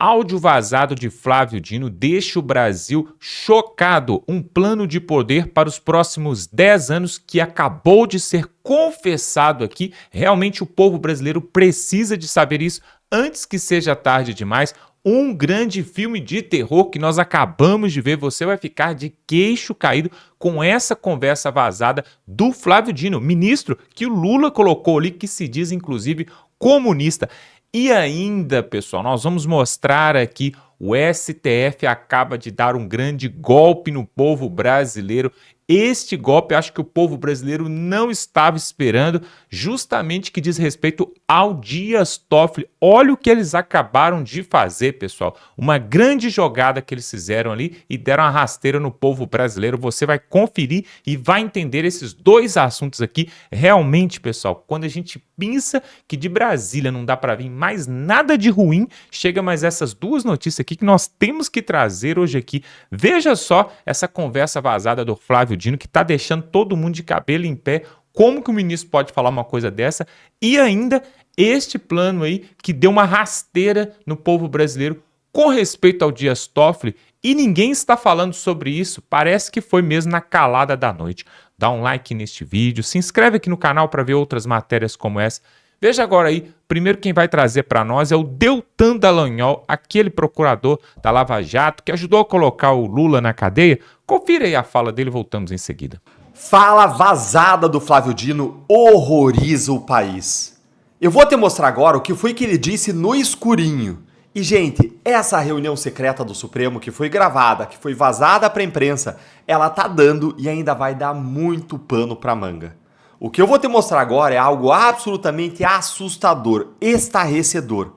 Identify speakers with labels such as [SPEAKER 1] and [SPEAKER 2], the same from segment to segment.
[SPEAKER 1] Áudio vazado de Flávio Dino deixa o Brasil chocado. Um plano de poder para os próximos 10 anos que acabou de ser confessado aqui. Realmente o povo brasileiro precisa de saber isso antes que seja tarde demais. Um grande filme de terror que nós acabamos de ver. Você vai ficar de queixo caído com essa conversa vazada do Flávio Dino, ministro que o Lula colocou ali, que se diz inclusive comunista. E ainda, pessoal, nós vamos mostrar aqui o STF acaba de dar um grande golpe no povo brasileiro. Este golpe, acho que o povo brasileiro não estava esperando, justamente que diz respeito ao Dias Toffoli. Olha o que eles acabaram de fazer, pessoal. Uma grande jogada que eles fizeram ali e deram uma rasteira no povo brasileiro. Você vai conferir e vai entender esses dois assuntos aqui. Realmente, pessoal, quando a gente pensa que de Brasília não dá para vir mais nada de ruim, chega mais essas duas notícias aqui que nós temos que trazer hoje aqui. Veja só essa conversa vazada do Flávio Dino que está deixando todo mundo de cabelo em pé. Como que o ministro pode falar uma coisa dessa? E ainda este plano aí que deu uma rasteira no povo brasileiro com respeito ao Dias Toffoli e ninguém está falando sobre isso. Parece que foi mesmo na calada da noite. Dá um like neste vídeo, se inscreve aqui no canal para ver outras matérias como essa. Veja agora aí, primeiro quem vai trazer para nós é o Deltan Dallagnol, aquele procurador da Lava Jato que ajudou a colocar o Lula na cadeia. Confira aí a fala dele, voltamos em seguida.
[SPEAKER 2] Fala vazada do Flávio Dino horroriza o país. Eu vou te mostrar agora o que foi que ele disse no escurinho. E, gente, essa reunião secreta do Supremo que foi gravada, que foi vazada para a imprensa, ela tá dando e ainda vai dar muito pano pra manga. O que eu vou te mostrar agora é algo absolutamente assustador, estarrecedor.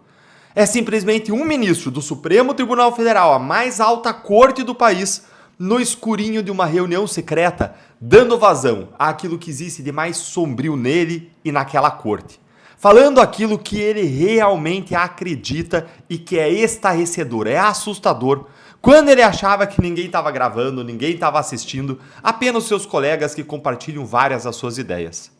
[SPEAKER 2] É simplesmente um ministro do Supremo Tribunal Federal, a mais alta corte do país, no escurinho de uma reunião secreta, dando vazão àquilo que existe de mais sombrio nele e naquela corte. Falando aquilo que ele realmente acredita e que é estarrecedor, é assustador. Quando ele achava que ninguém estava gravando, ninguém estava assistindo, apenas seus colegas que compartilham várias das suas ideias.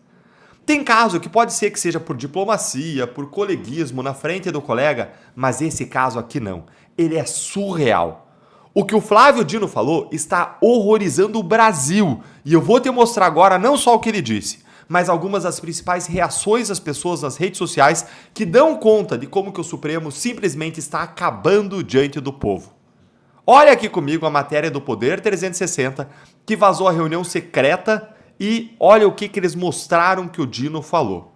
[SPEAKER 2] Tem caso que pode ser que seja por diplomacia, por coleguismo na frente do colega, mas esse caso aqui não. Ele é surreal. O que o Flávio Dino falou está horrorizando o Brasil. E eu vou te mostrar agora não só o que ele disse, mas algumas das principais reações das pessoas nas redes sociais que dão conta de como que o Supremo simplesmente está acabando diante do povo. Olha aqui comigo a matéria do Poder 360, que vazou a reunião secreta e olha o que eles mostraram que o Dino falou.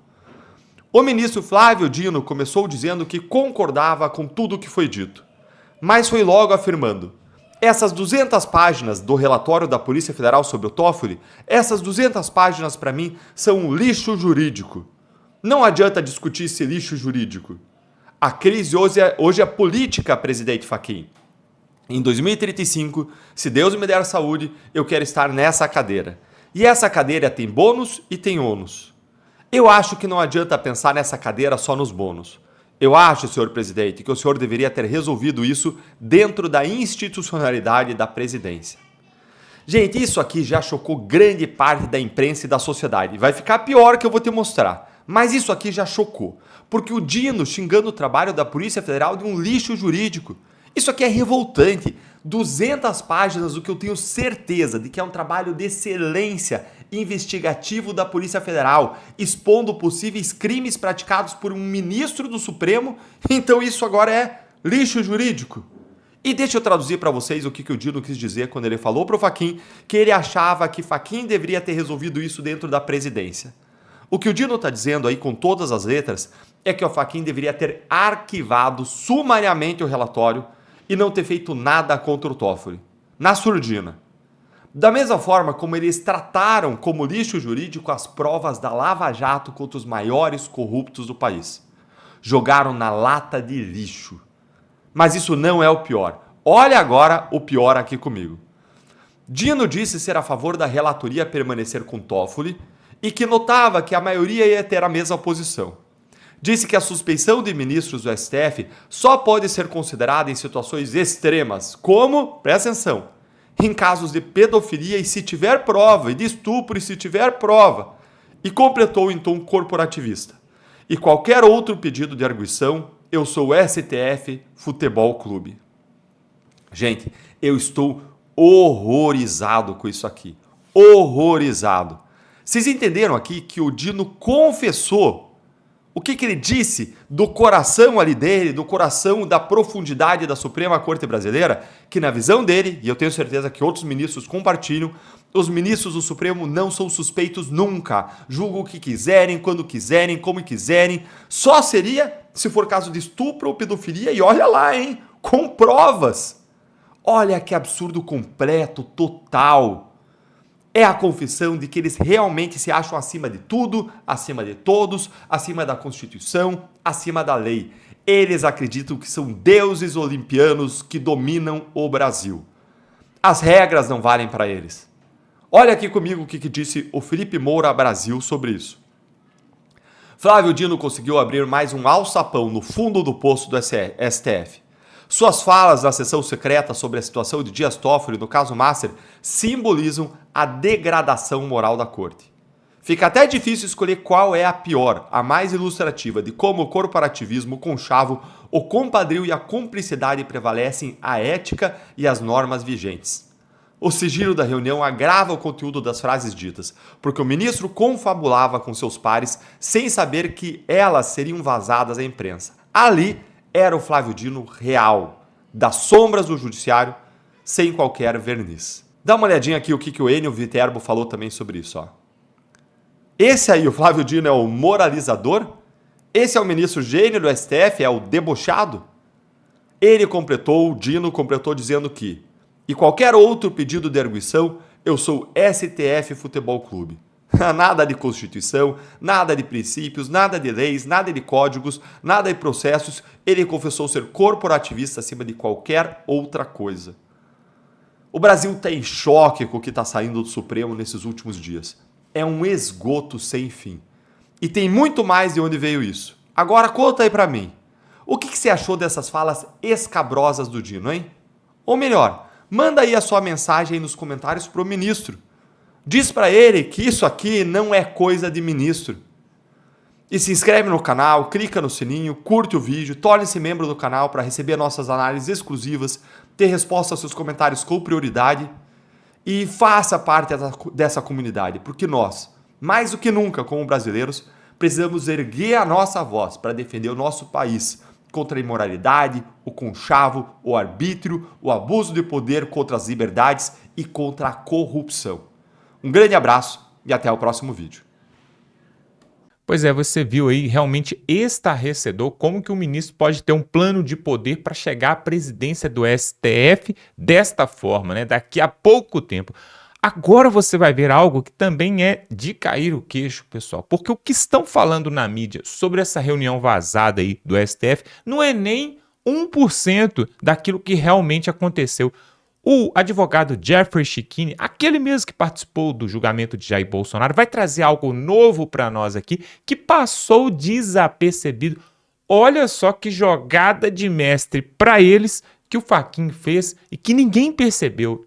[SPEAKER 2] O ministro Flávio Dino começou dizendo que concordava com tudo o que foi dito, mas foi logo afirmando: essas 200 páginas do relatório da Polícia Federal sobre o Toffoli, essas 200 páginas para mim são um lixo jurídico. Não adianta discutir esse lixo jurídico. A crise hoje é política, presidente Fachin. Em 2035, se Deus me der saúde, eu quero estar nessa cadeira. E essa cadeira tem bônus e tem ônus. Eu acho que não adianta pensar nessa cadeira só nos bônus. Eu acho, senhor presidente, que o senhor deveria ter resolvido isso dentro da institucionalidade da presidência. Gente, isso aqui já chocou grande parte da imprensa e da sociedade. Vai ficar pior que eu vou te mostrar. Mas isso aqui já chocou. Porque o Dino xingando o trabalho da Polícia Federal de um lixo jurídico. Isso aqui é revoltante. 200 páginas, o que eu tenho certeza de que é um trabalho de excelência investigativo da Polícia Federal, expondo possíveis crimes praticados por um ministro do Supremo. Então isso agora é lixo jurídico. E deixa eu traduzir para vocês o que o Dino quis dizer quando ele falou para o Fachin que ele achava que Fachin deveria ter resolvido isso dentro da presidência. O que o Dino está dizendo aí com todas as letras é que o Fachin deveria ter arquivado sumariamente o relatório e não ter feito nada contra o Toffoli, na surdina. Da mesma forma como eles trataram como lixo jurídico as provas da Lava Jato contra os maiores corruptos do país. Jogaram na lata de lixo. Mas isso não é o pior. Olha agora o pior aqui comigo. Dino disse ser a favor da relatoria permanecer com Toffoli e que notava que a maioria ia ter a mesma posição. Disse que a suspeição de ministros do STF só pode ser considerada em situações extremas, como, presta atenção, em casos de pedofilia e se tiver prova, e de estupro e se tiver prova, e completou em tom corporativista. E qualquer outro pedido de arguição eu sou o STF Futebol Clube. Gente, eu estou horrorizado com isso aqui. Horrorizado. Vocês entenderam aqui que o Dino confessou o que ele disse do coração ali dele, do coração da profundidade da Suprema Corte Brasileira? Que na visão dele, e eu tenho certeza que outros ministros compartilham, os ministros do Supremo não são suspeitos nunca. Julgam o que quiserem, quando quiserem, como quiserem. Só seria se for caso de estupro ou pedofilia, e olha lá, hein? Com provas. Olha que absurdo completo, total. É a confissão de que eles realmente se acham acima de tudo, acima de todos, acima da Constituição, acima da lei. Eles acreditam que são deuses olimpianos que dominam o Brasil. As regras não valem para eles. Olha aqui comigo o que disse o Felipe Moura Brasil sobre isso. Flávio Dino conseguiu abrir mais um alçapão no fundo do poço do STF. Suas falas na sessão secreta sobre a situação de Dias Toffoli no caso Master simbolizam a degradação moral da corte. Fica até difícil escolher qual é a pior, a mais ilustrativa de como o corporativismo, o conchavo, o compadrio e a cumplicidade prevalecem a ética e as normas vigentes. O sigilo da reunião agrava o conteúdo das frases ditas, porque o ministro confabulava com seus pares sem saber que elas seriam vazadas à imprensa. Ali era o Flávio Dino real, das sombras do judiciário, sem qualquer verniz. Dá uma olhadinha aqui o que o Enio Viterbo falou também sobre isso. Ó. Esse aí, o Flávio Dino, é o moralizador? Esse é o ministro gênio do STF? É o debochado? Ele completou, o Dino completou dizendo que, e qualquer outro pedido de arguição, eu sou STF Futebol Clube. Nada de Constituição, nada de princípios, nada de leis, nada de códigos, nada de processos. Ele confessou ser corporativista acima de qualquer outra coisa. O Brasil está em choque com o que está saindo do Supremo nesses últimos dias. É um esgoto sem fim. E tem muito mais de onde veio isso. Agora conta aí pra mim. O que você achou dessas falas escabrosas do Dino, hein? Ou melhor, manda aí a sua mensagem aí nos comentários pro ministro. Diz pra ele que isso aqui não é coisa de ministro. E se inscreve no canal, clica no sininho, curte o vídeo, torne-se membro do canal para receber nossas análises exclusivas, ter resposta aos seus comentários com prioridade e faça parte dessa comunidade, porque nós, mais do que nunca como brasileiros, precisamos erguer a nossa voz para defender o nosso país contra a imoralidade, o conchavo, o arbítrio, o abuso de poder contra as liberdades e contra a corrupção. Um grande abraço e até o próximo vídeo.
[SPEAKER 1] Pois é, você viu aí realmente estarrecedor como que o ministro pode ter um plano de poder para chegar à presidência do STF desta forma, né? Daqui a pouco tempo. Agora você vai ver algo que também é de cair o queixo, pessoal, porque o que estão falando na mídia sobre essa reunião vazada aí do STF não é nem 1% daquilo que realmente aconteceu. O advogado Jeffrey Chikine, aquele mesmo que participou do julgamento de Jair Bolsonaro, vai trazer algo novo para nós aqui que passou desapercebido. Olha só que jogada de mestre para eles que o Fachin fez e que ninguém percebeu,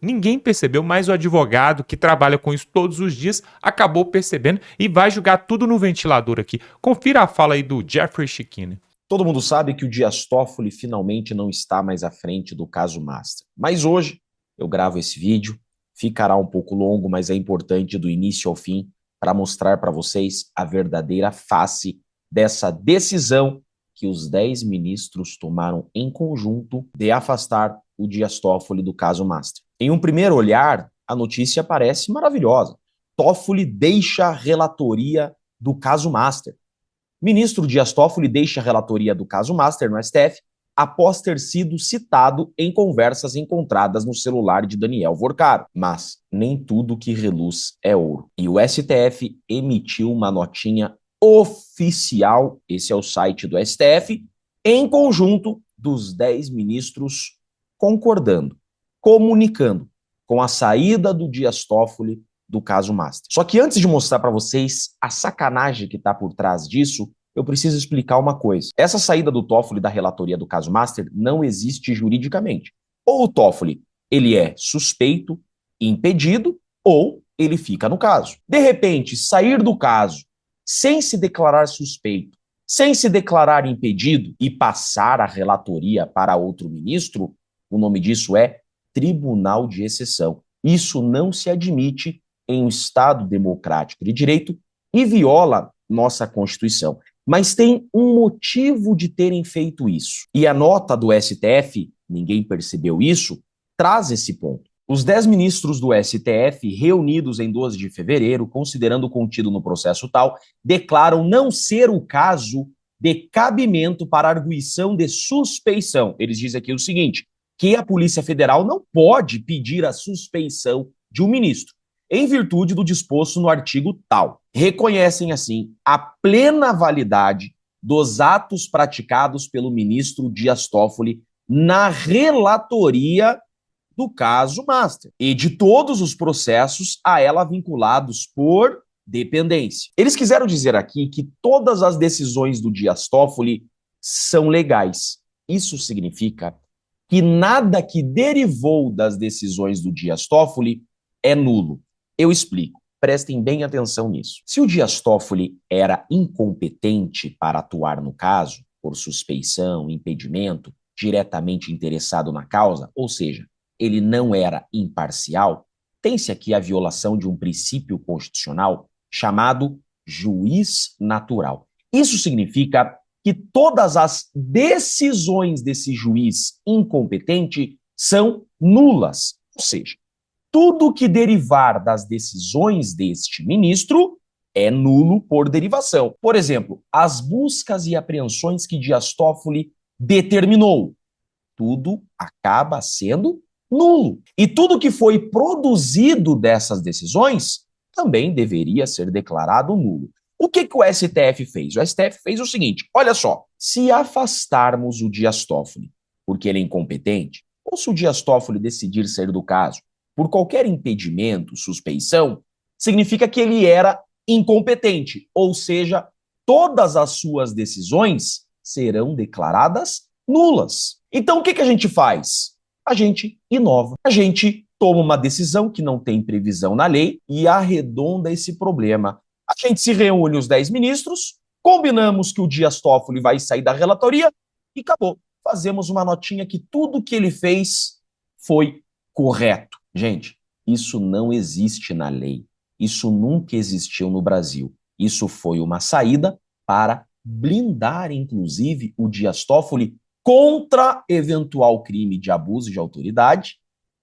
[SPEAKER 1] mas o advogado que trabalha com isso todos os dias acabou percebendo e vai jogar tudo no ventilador aqui. Confira a fala aí do Jeffrey Chikine.
[SPEAKER 3] Todo mundo sabe que o Dias Toffoli finalmente não está mais à frente do caso Master. Mas hoje eu gravo esse vídeo, ficará um pouco longo, mas é importante do início ao fim para mostrar para vocês a verdadeira face dessa decisão que os 10 ministros tomaram em conjunto de afastar o Dias Toffoli do caso Master. Em um primeiro olhar, a notícia parece maravilhosa. Toffoli deixa a relatoria do caso Master. Ministro Dias Toffoli deixa a relatoria do caso Master no STF após ter sido citado em conversas encontradas no celular de Daniel Vorcaro. Mas nem tudo que reluz é ouro. E o STF emitiu uma notinha oficial, esse é o site do STF, em conjunto dos 10 ministros concordando, comunicando com a saída do Dias Toffoli do caso Master. Só que antes de mostrar para vocês a sacanagem que está por trás disso, eu preciso explicar uma coisa. Essa saída do Toffoli da relatoria do caso Master não existe juridicamente. Ou o Toffoli, ele é suspeito, impedido, ou ele fica no caso. De repente, sair do caso sem se declarar suspeito sem se declarar impedido e passar a relatoria para outro ministro, o nome disso é tribunal de exceção. Isso não se admite em um Estado democrático de direito e viola nossa Constituição. Mas tem um motivo de terem feito isso. E a nota do STF, ninguém percebeu isso, traz esse ponto. Os 10 ministros do STF, reunidos em 12 de fevereiro, considerando o contido no processo tal, declaram não ser o caso de cabimento para arguição de suspeição. Eles dizem aqui o seguinte, que a Polícia Federal não pode pedir a suspeição de um ministro, em virtude do disposto no artigo tal. Reconhecem, assim, a plena validade dos atos praticados pelo ministro Dias Toffoli na relatoria do caso Master e de todos os processos a ela vinculados por dependência. Eles quiseram dizer aqui que todas as decisões do Dias Toffoli são legais. Isso significa que nada que derivou das decisões do Dias Toffoli é nulo. Eu explico. Prestem bem atenção nisso. Se o Dias Toffoli era incompetente para atuar no caso, por suspeição, impedimento, diretamente interessado na causa, ou seja, ele não era imparcial, tem-se aqui a violação de um princípio constitucional chamado juiz natural. Isso significa que todas as decisões desse juiz incompetente são nulas. Ou seja, tudo que derivar das decisões deste ministro é nulo por derivação. Por exemplo, as buscas e apreensões que Dias Toffoli determinou, tudo acaba sendo nulo. E tudo que foi produzido dessas decisões também deveria ser declarado nulo. O que o STF fez? O STF fez o seguinte, olha só, se afastarmos o Dias Toffoli porque ele é incompetente, ou se o Dias Toffoli decidir sair do caso por qualquer impedimento, suspeição, significa que ele era incompetente, ou seja, todas as suas decisões serão declaradas nulas. Então o que a gente faz? A gente inova, a gente toma uma decisão que não tem previsão na lei e arredonda esse problema. A gente se reúne os 10 ministros, combinamos que o Dias Toffoli vai sair da relatoria e acabou. Fazemos uma notinha que tudo que ele fez foi correto. Gente, isso não existe na lei. Isso nunca existiu no Brasil. Isso foi uma saída para blindar, inclusive, o Dias Toffoli contra eventual crime de abuso de autoridade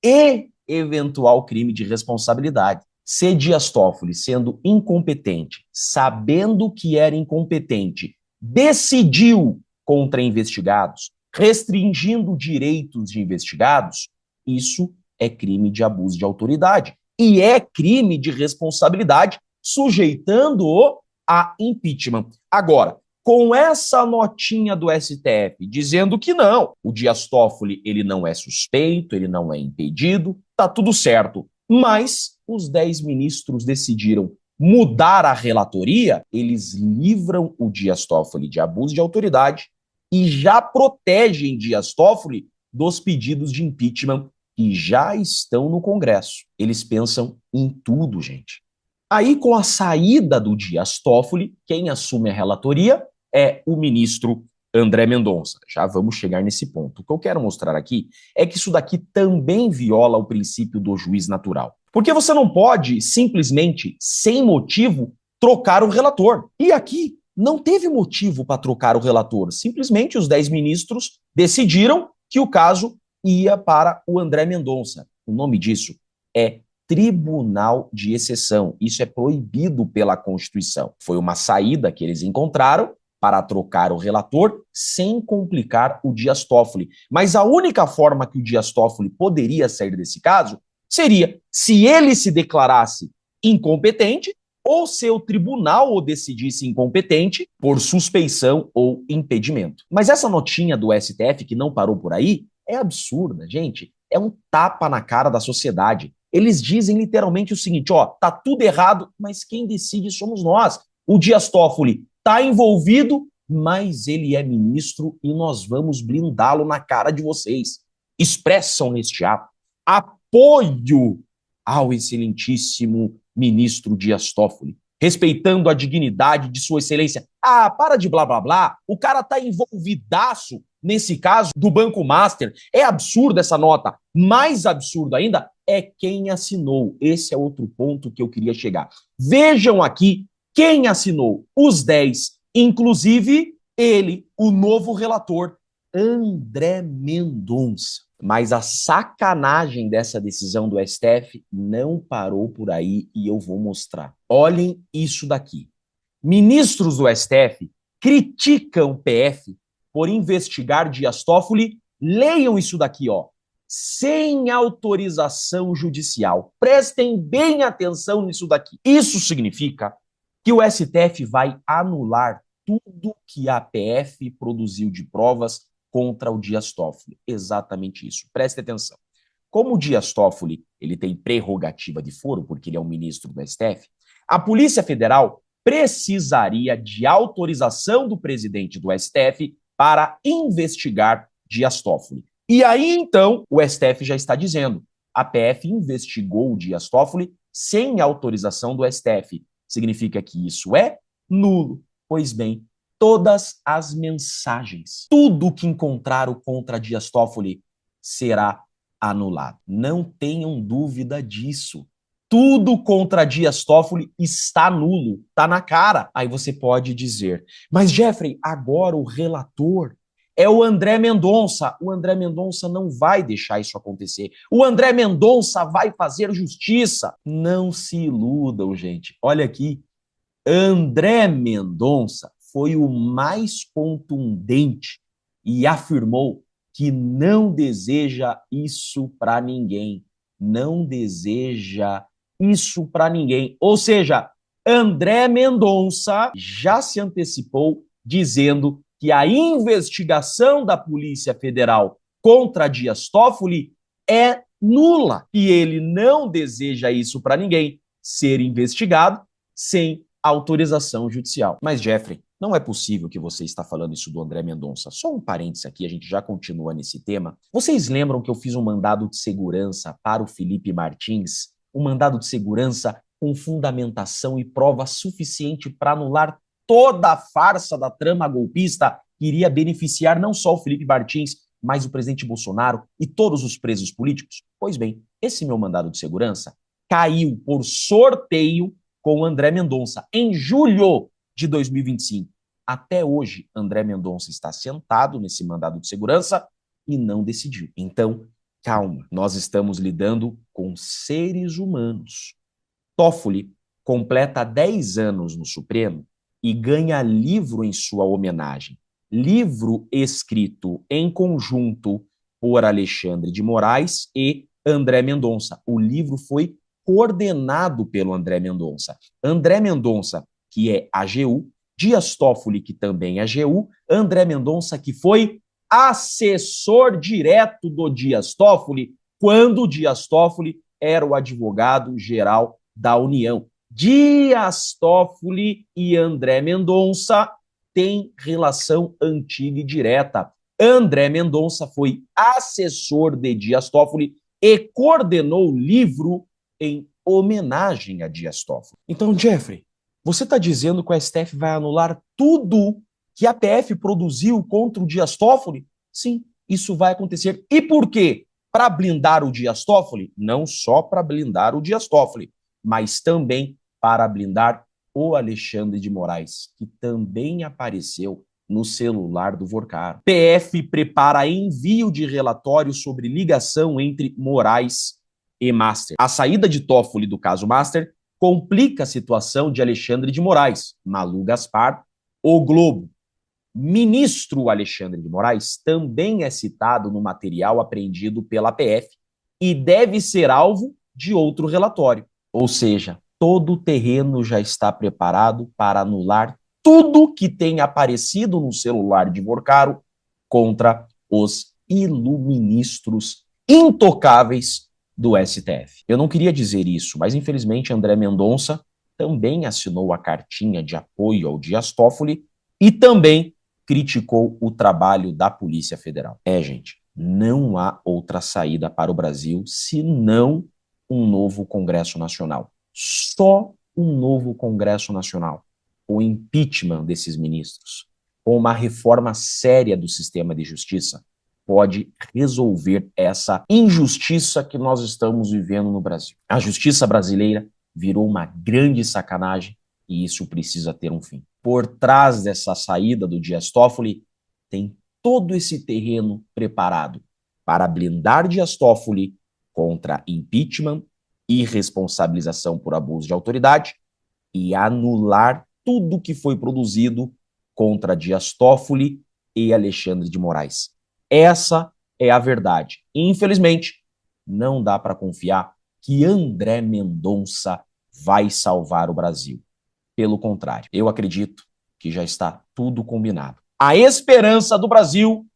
[SPEAKER 3] e eventual crime de responsabilidade. Se Dias Toffoli, sendo incompetente, sabendo que era incompetente, decidiu contra investigados, restringindo direitos de investigados, isso é crime de abuso de autoridade e é crime de responsabilidade, sujeitando-o a impeachment. Agora, com essa notinha do STF dizendo que não, o Dias Toffoli ele não é suspeito, ele não é impedido, tá tudo certo. Mas os 10 ministros decidiram mudar a relatoria, eles livram o Dias Toffoli de abuso de autoridade e já protegem Dias Toffoli dos pedidos de impeachment que já estão no Congresso. Eles pensam em tudo, gente. Aí, com a saída do Dias Toffoli, quem assume a relatoria é o ministro André Mendonça. Já vamos chegar nesse ponto. O que eu quero mostrar aqui é que isso daqui também viola o princípio do juiz natural. Porque você não pode, simplesmente, sem motivo, trocar o relator. E aqui não teve motivo para trocar o relator. Simplesmente os 10 ministros decidiram que o caso ia para o André Mendonça. O nome disso é Tribunal de Exceção. Isso é proibido pela Constituição. Foi uma saída que eles encontraram para trocar o relator sem complicar o Dias Toffoli. Mas a única forma que o Dias Toffoli poderia sair desse caso seria se ele se declarasse incompetente ou se o tribunal o decidisse incompetente por suspeição ou impedimento. Mas essa notinha do STF, que não parou por aí, é absurda, gente. É um tapa na cara da sociedade. Eles dizem literalmente o seguinte, ó, tá tudo errado, mas quem decide somos nós. O Dias Toffoli está envolvido, mas ele é ministro e nós vamos blindá-lo na cara de vocês. Expressam neste ato apoio ao excelentíssimo ministro Dias Toffoli. respeitando a dignidade de sua excelência. Ah, para de blá blá blá, o cara tá envolvidaço nesse caso do Banco Master. É absurdo essa nota. Mais absurdo ainda é quem assinou. Esse é outro ponto que eu queria chegar. Vejam aqui quem assinou os 10, inclusive ele, o novo relator, André Mendonça. Mas a sacanagem dessa decisão do STF não parou por aí e eu vou mostrar. Olhem isso daqui. Ministros do STF criticam o PF por investigar Dias Toffoli. Leiam isso daqui, ó. Sem autorização judicial. Prestem bem atenção nisso daqui. Isso significa que o STF vai anular tudo que a PF produziu de provas contra o Dias Toffoli. Exatamente isso. Preste atenção. Como o Dias Toffoli ele tem prerrogativa de foro, porque ele é um ministro do STF, a Polícia Federal precisaria de autorização do presidente do STF para investigar Dias Toffoli. E aí, então, o STF já está dizendo, a PF investigou o Dias Toffoli sem autorização do STF. Significa que isso é nulo. Pois bem, todas as mensagens, tudo que encontraram contra Dias Toffoli será anulado. Não tenham dúvida disso. Tudo contra Dias Toffoli está nulo, está na cara. Aí você pode dizer, mas Jeffrey, agora o relator é o André Mendonça. O André Mendonça não vai deixar isso acontecer. O André Mendonça vai fazer justiça. Não se iludam, gente. Olha aqui, André Mendonça foi o mais contundente e afirmou que não deseja isso para ninguém. Não deseja isso para ninguém. Ou seja, André Mendonça já se antecipou dizendo que a investigação da Polícia Federal contra Dias Toffoli é nula. E ele não deseja isso para ninguém, ser investigado sem autorização judicial. Mas, Jeffrey, não é possível que você está falando isso do André Mendonça. Só um parênteses aqui, a gente já continua nesse tema. Vocês lembram que eu fiz um mandado de segurança para o Felipe Martins? Um mandado de segurança com fundamentação e prova suficiente para anular toda a farsa da trama golpista que iria beneficiar não só o Felipe Martins, mas o presidente Bolsonaro e todos os presos políticos? Pois bem, esse meu mandado de segurança caiu por sorteio com o André Mendonça em julho de 2025. Até hoje, André Mendonça está sentado nesse mandado de segurança e não decidiu. Então, calma, nós estamos lidando com seres humanos. Toffoli completa 10 anos no Supremo e ganha livro em sua homenagem. Livro escrito em conjunto por Alexandre de Moraes e André Mendonça. O livro foi coordenado pelo André Mendonça. André Mendonça, que é AGU, Dias Toffoli, que também é AGU, André Mendonça, que foi assessor direto do Dias Toffoli, quando o Dias Toffoli era o advogado-geral da União. Dias Toffoli e André Mendonça têm relação antiga e direta. André Mendonça foi assessor de Dias Toffoli e coordenou o livro em homenagem a Dias Toffoli. Então, Jeffrey, você está dizendo que o STF vai anular tudo que a PF produziu contra o Dias Toffoli? Sim, isso vai acontecer. E por quê? Para blindar o Dias Toffoli? Não só para blindar o Dias Toffoli, mas também para blindar o Alexandre de Moraes, que também apareceu no celular do Vorcaro. PF prepara envio de relatório sobre ligação entre Moraes e Master. A saída de Toffoli do caso Master complica a situação de Alexandre de Moraes, Malu Gaspar, O Globo. Ministro Alexandre de Moraes também é citado no material apreendido pela PF e deve ser alvo de outro relatório. Ou seja, todo o terreno já está preparado para anular tudo que tem aparecido no celular de Vorcaro contra os iluministros intocáveis do STF. Eu não queria dizer isso, mas infelizmente André Mendonça também assinou a cartinha de apoio ao Dias Toffoli e também criticou o trabalho da Polícia Federal. Gente, não há outra saída para o Brasil senão um novo Congresso Nacional. Só um novo Congresso Nacional, o impeachment desses ministros, com uma reforma séria do sistema de justiça, pode resolver essa injustiça que nós estamos vivendo no Brasil. A justiça brasileira virou uma grande sacanagem e isso precisa ter um fim. Por trás dessa saída do Dias Toffoli, tem todo esse terreno preparado para blindar Dias Toffoli contra impeachment, irresponsabilização por abuso de autoridade e anular tudo que foi produzido contra Dias Toffoli e Alexandre de Moraes. Essa é a verdade. Infelizmente, não dá para confiar que André Mendonça vai salvar o Brasil. Pelo contrário, eu acredito que já está tudo combinado. A esperança do Brasil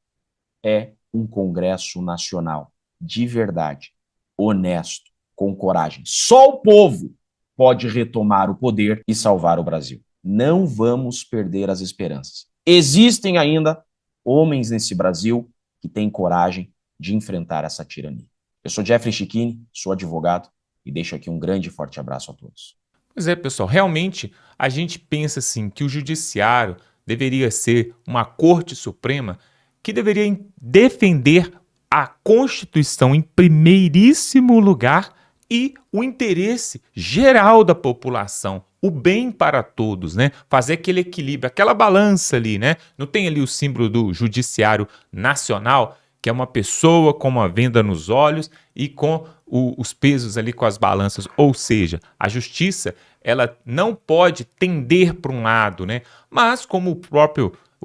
[SPEAKER 3] é um Congresso Nacional de verdade, honesto, com coragem. Só o povo pode retomar o poder e salvar o Brasil. Não vamos perder as esperanças. Existem ainda homens nesse Brasil que têm coragem de enfrentar essa tirania. Eu sou Jeffrey Chiquini, sou advogado e deixo aqui um grande e forte abraço a todos.
[SPEAKER 1] Pois é, pessoal, realmente a gente pensa assim que o judiciário deveria ser uma Corte Suprema que deveria defender a Constituição em primeiríssimo lugar e o interesse geral da população, o bem para todos, né? Fazer aquele equilíbrio, aquela balança ali, né? Não tem ali o símbolo do Judiciário Nacional, que é uma pessoa com uma venda nos olhos e com os pesos ali com as balanças, ou seja, a justiça ela não pode tender para um lado, né? Mas como o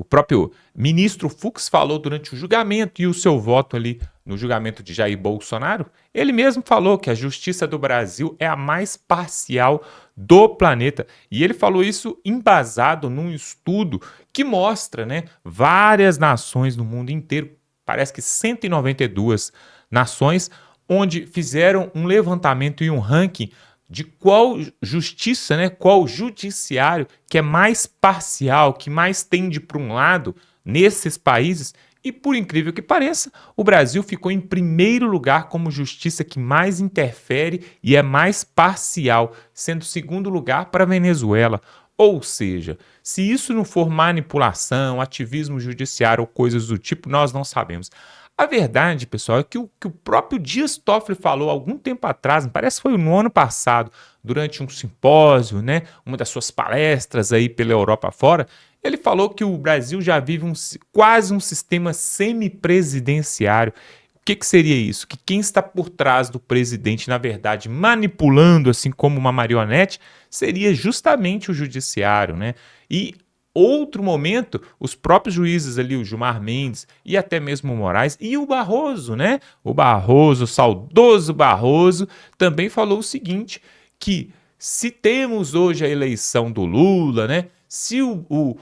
[SPEAKER 1] próprio ministro Fux falou durante o julgamento e o seu voto ali no julgamento de Jair Bolsonaro, ele mesmo falou que a justiça do Brasil é a mais parcial do planeta. E ele falou isso embasado num estudo que mostra, né, várias nações no mundo inteiro, parece que 192 nações, onde fizeram um levantamento e um ranking de qual justiça, né, qual judiciário que é mais parcial, que mais tende para um lado nesses países. E por incrível que pareça, o Brasil ficou em primeiro lugar como justiça que mais interfere e é mais parcial, sendo segundo lugar para a Venezuela. Ou seja, se isso não for manipulação, ativismo judiciário ou coisas do tipo, nós não sabemos. A verdade, pessoal, é que o próprio Dias Toffoli falou algum tempo atrás, parece que foi no ano passado, durante um simpósio, né, uma das suas palestras aí pela Europa fora, ele falou que o Brasil já vive quase um sistema semipresidenciário. O que seria isso? Que quem está por trás do presidente, na verdade, manipulando assim como uma marionete, seria justamente o judiciário, né? E outro momento, os próprios juízes ali, o Gilmar Mendes e até mesmo o Moraes e o Barroso, né? O Barroso, o saudoso Barroso, também falou o seguinte, que se temos hoje a eleição do Lula, né? Se o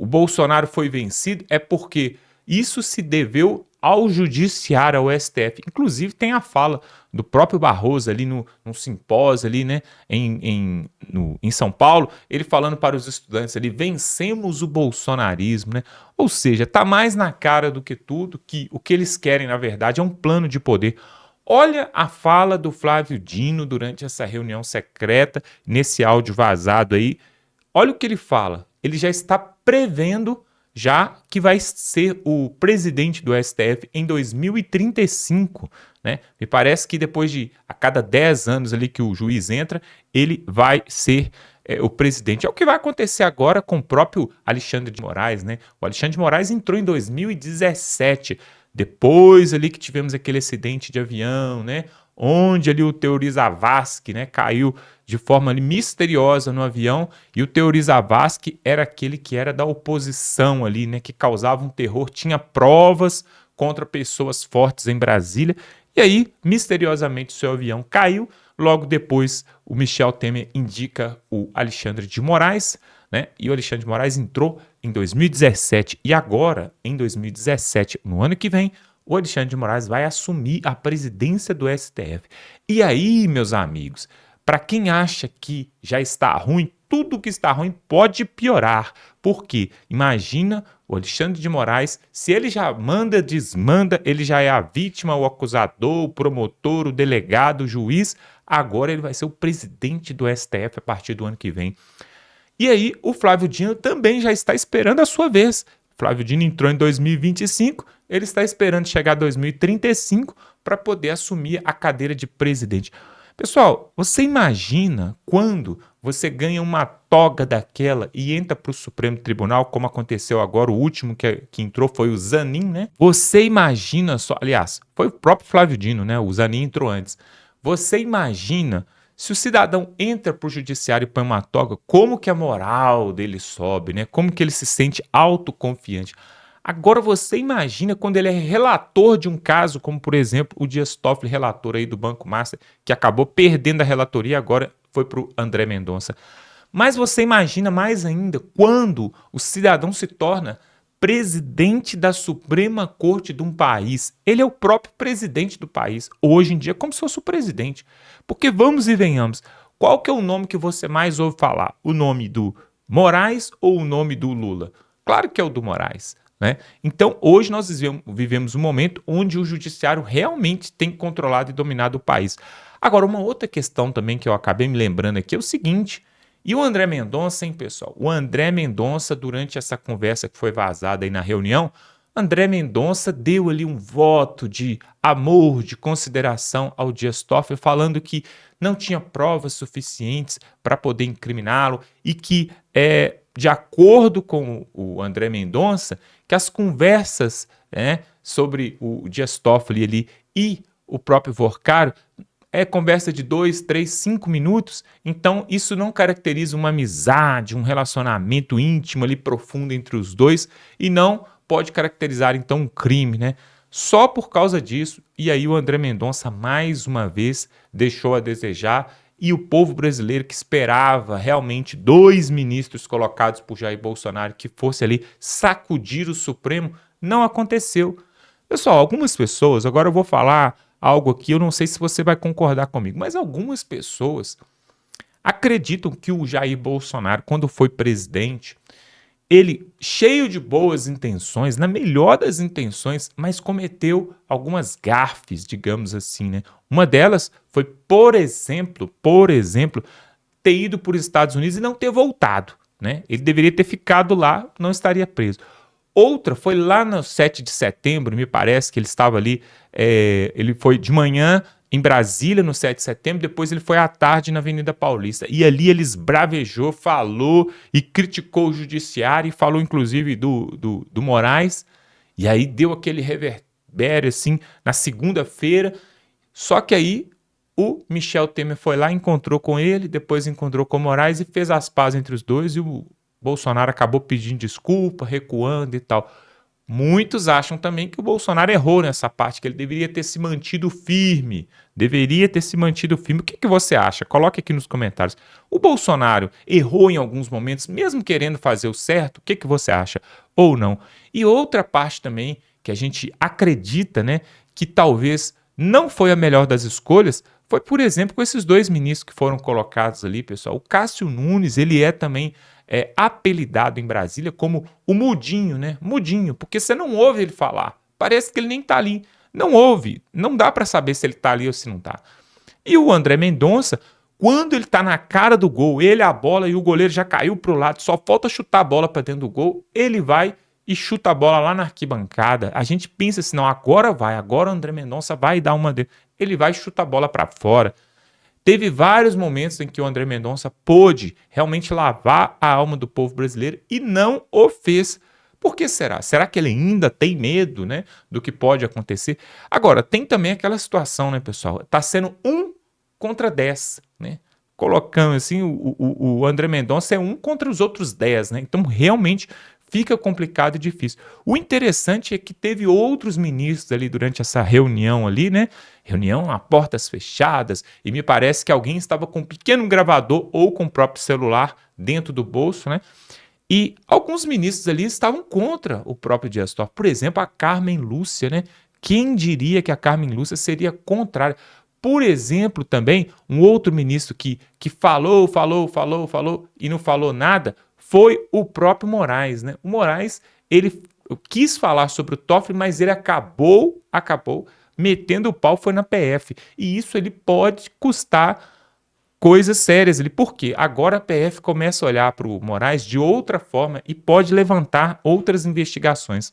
[SPEAKER 1] Bolsonaro foi vencido, é porque isso se deveu ao judiciário, ao STF. Inclusive tem a fala do próprio Barroso ali num simpósio ali, né, em São Paulo, ele falando para os estudantes ali, vencemos o bolsonarismo, né? Ou seja, tá mais na cara do que tudo que o que eles querem, na verdade, é um plano de poder. Olha a fala do Flávio Dino durante essa reunião secreta, nesse áudio vazado aí. Olha o que ele fala. Ele já está prevendo já que vai ser o presidente do STF em 2035, né? Me parece que depois de a cada 10 anos ali que o juiz entra, ele vai ser o presidente. É o que vai acontecer agora com o próprio Alexandre de Moraes, né? O Alexandre de Moraes entrou em 2017, depois ali que tivemos aquele acidente de avião, né? Onde ali o Teori Zavascki, né, caiu de forma ali misteriosa no avião, e o Teori Zavascki era aquele que era da oposição ali, né, que causava um terror, tinha provas contra pessoas fortes em Brasília, e aí, misteriosamente, seu avião caiu. Logo depois, o Michel Temer indica o Alexandre de Moraes, né, e o Alexandre de Moraes entrou em 2017, e agora, em 2017, no ano que vem, o Alexandre de Moraes vai assumir a presidência do STF. E aí, meus amigos, para quem acha que já está ruim tudo que está ruim pode piorar. Por quê? Imagina o Alexandre de Moraes, se ele já manda, desmanda, ele já é a vítima, o acusador, o promotor, o delegado, o juiz, agora ele vai ser o presidente do STF a partir do ano que vem. E aí o Flávio Dino também já está esperando a sua vez. Flávio Dino entrou em 2025, ele está esperando chegar a 2035 para poder assumir a cadeira de presidente. Pessoal, você imagina quando você ganha uma toga daquela e entra para o Supremo Tribunal, como aconteceu agora, o último que entrou foi o Zanin, né? Você imagina só, aliás, foi o próprio Flávio Dino, né? O Zanin entrou antes. Você imagina se o cidadão entra para o judiciário e põe uma toga, como que a moral dele sobe, né? Como que ele se sente autoconfiante. Agora você imagina quando ele é relator de um caso, como por exemplo o Dias Toffoli, relator aí do Banco Master, que acabou perdendo a relatoria, agora foi para o André Mendonça. Mas você imagina mais ainda quando o cidadão se torna presidente da Suprema Corte de um país. Ele é o próprio presidente do país. Hoje em dia, como se fosse o presidente. Porque vamos e venhamos, qual que é o nome que você mais ouve falar? O nome do Moraes ou o nome do Lula? Claro que é o do Moraes. Né? Então, hoje nós vivemos um momento onde o judiciário realmente tem controlado e dominado o país. Agora, uma outra questão também que eu acabei me lembrando aqui é o seguinte, e o André Mendonça, hein, pessoal? O André Mendonça, durante essa conversa que foi vazada aí na reunião, André Mendonça deu ali um voto de amor, de consideração ao Dias Toffoli, falando que não tinha provas suficientes para poder incriminá-lo e que, de acordo com o André Mendonça, que as conversas sobre o Dias Toffoli ali e o próprio Vorcaro é conversa de 2, 3, 5 minutos, então isso não caracteriza uma amizade, um relacionamento íntimo ali profundo entre os dois e não pode caracterizar então um crime, né? Só por causa disso, e aí o André Mendonça mais uma vez deixou a desejar e o povo brasileiro que esperava realmente 2 ministros colocados por Jair Bolsonaro que fosse ali sacudir o Supremo, não aconteceu. Pessoal, algumas pessoas, agora eu vou falar algo aqui, eu não sei se você vai concordar comigo, mas algumas pessoas acreditam que o Jair Bolsonaro, quando foi presidente, ele, cheio de boas intenções, na melhor das intenções, mas cometeu algumas gafes, digamos assim, né? Uma delas foi, por exemplo, ter ido para os Estados Unidos e não ter voltado, né? Ele deveria ter ficado lá, não estaria preso. Outra foi lá no 7 de setembro, me parece que ele estava ali, ele foi de manhã em Brasília, no 7 de setembro, depois ele foi à tarde na Avenida Paulista. E ali ele esbravejou, falou e criticou o judiciário e falou inclusive do Moraes. E aí deu aquele reverbério assim na segunda-feira. Só que aí o Michel Temer foi lá, encontrou com ele, depois encontrou com o Moraes e fez as pazes entre os dois e o Bolsonaro acabou pedindo desculpa, recuando e tal. Muitos acham também que o Bolsonaro errou nessa parte, que ele deveria ter se mantido firme. O que você acha? Coloque aqui nos comentários. O Bolsonaro errou em alguns momentos, mesmo querendo fazer o certo? O que você acha? Ou não? E outra parte também, que a gente acredita, né, que talvez não foi a melhor das escolhas, foi, por exemplo, com esses 2 ministros que foram colocados ali, pessoal. O Cássio Nunes, ele é também apelidado em Brasília como o Mudinho, né? Mudinho, porque você não ouve ele falar. Parece que ele nem está ali. Não ouve. Não dá para saber se ele está ali ou se não está. E o André Mendonça, quando ele está na cara do gol, ele a bola e o goleiro já caiu para o lado, só falta chutar a bola para dentro do gol, ele vai e chuta a bola lá na arquibancada. A gente pensa assim, não, agora o André Mendonça vai dar uma dele. Ele vai e chuta a bola para fora. Teve vários momentos em que o André Mendonça pôde realmente lavar a alma do povo brasileiro e não o fez. Por que será? Será que ele ainda tem medo, né, do que pode acontecer? Agora, tem também aquela situação, né, pessoal? Está sendo 1 contra 10, né? Colocando assim, o André Mendonça é 1 contra os outros 10, né? Então, realmente fica complicado e difícil. O interessante é que teve outros ministros ali durante essa reunião ali, né? Reunião a portas fechadas, e me parece que alguém estava com um pequeno gravador ou com o próprio celular dentro do bolso, né? E alguns ministros ali estavam contra o próprio Dias Toffoli. Por exemplo, a Carmen Lúcia, né? Quem diria que a Carmen Lúcia seria contrária? Por exemplo, também, um outro ministro que falou e não falou nada foi o próprio Moraes, né? O Moraes, ele quis falar sobre o Toffoli, mas ele acabou metendo o pau, foi na PF. E isso ele pode custar coisas sérias ali. Por quê? Agora a PF começa a olhar para o Moraes de outra forma e pode levantar outras investigações.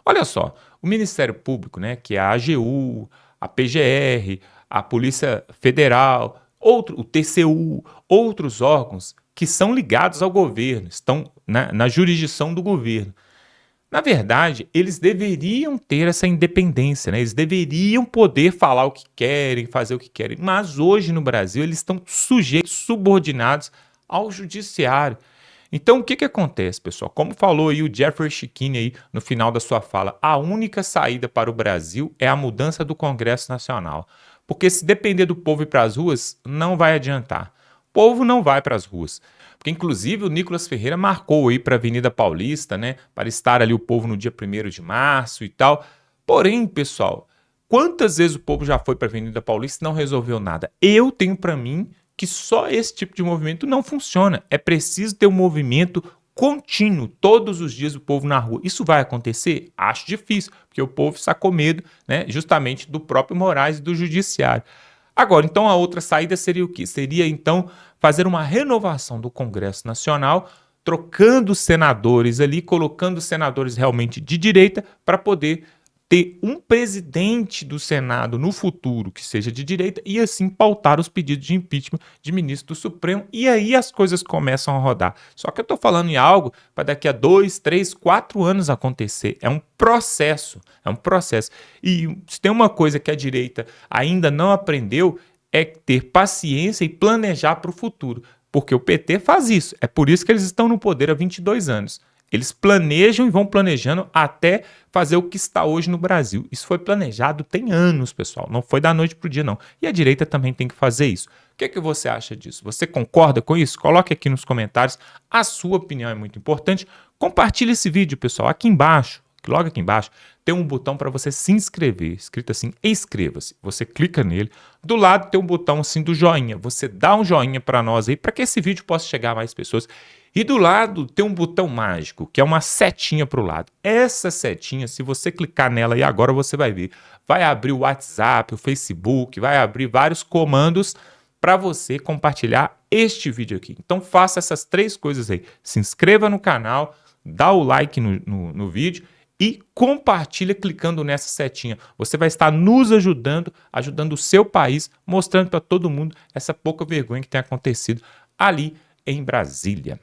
[SPEAKER 1] Olha só, o Ministério Público, né, que é a AGU, a PGR, a Polícia Federal, o TCU, outros órgãos que são ligados ao governo, estão na jurisdição do governo. Na verdade, eles deveriam ter essa independência, né? Eles deveriam poder falar o que querem, fazer o que querem, mas hoje no Brasil eles estão sujeitos, subordinados ao judiciário. Então, o que acontece, pessoal? Como falou aí o Jeffrey Schickini aí no final da sua fala, a única saída para o Brasil é a mudança do Congresso Nacional. Porque se depender do povo ir para as ruas, não vai adiantar. O povo não vai para as ruas. Porque, inclusive, o Nicolas Ferreira marcou aí para a Avenida Paulista, né? Para estar ali o povo no dia 1º de março e tal. Porém, pessoal, quantas vezes o povo já foi para a Avenida Paulista e não resolveu nada? Eu tenho para mim que só esse tipo de movimento não funciona. É preciso ter um movimento contínuo, todos os dias o povo na rua. Isso vai acontecer? Acho difícil, porque o povo está com medo, né, justamente do próprio Moraes e do judiciário. Agora, então a outra saída seria o quê? Seria então fazer uma renovação do Congresso Nacional, trocando os senadores ali, colocando os senadores realmente de direita para poder ter um presidente do Senado no futuro que seja de direita e assim pautar os pedidos de impeachment de ministro do Supremo e aí as coisas começam a rodar. Só que eu estou falando em algo para daqui a 2, 3, 4 anos acontecer. É um processo, E se tem uma coisa que a direita ainda não aprendeu é ter paciência e planejar para o futuro, porque o PT faz isso. É por isso que eles estão no poder há 22 anos. Eles planejam e vão planejando até fazer o que está hoje no Brasil. Isso foi planejado tem anos, pessoal. Não foi da noite para o dia, não. E a direita também tem que fazer isso. O que você acha disso? Você concorda com isso? Coloque aqui nos comentários. A sua opinião é muito importante. Compartilhe esse vídeo, pessoal. Aqui embaixo, logo aqui embaixo, tem um botão para você se inscrever, escrito assim, inscreva-se. Você clica nele. Do lado tem um botão assim do joinha. Você dá um joinha para nós aí, para que esse vídeo possa chegar a mais pessoas. E do lado tem um botão mágico, que é uma setinha para o lado. Essa setinha, se você clicar nela aí agora, você vai ver. Vai abrir o WhatsApp, o Facebook, vai abrir vários comandos para você compartilhar este vídeo aqui. Então faça essas 3 coisas aí. Se inscreva no canal, dá o like no vídeo e compartilha clicando nessa setinha. Você vai estar nos ajudando o seu país, mostrando para todo mundo essa pouca vergonha que tem acontecido ali em Brasília.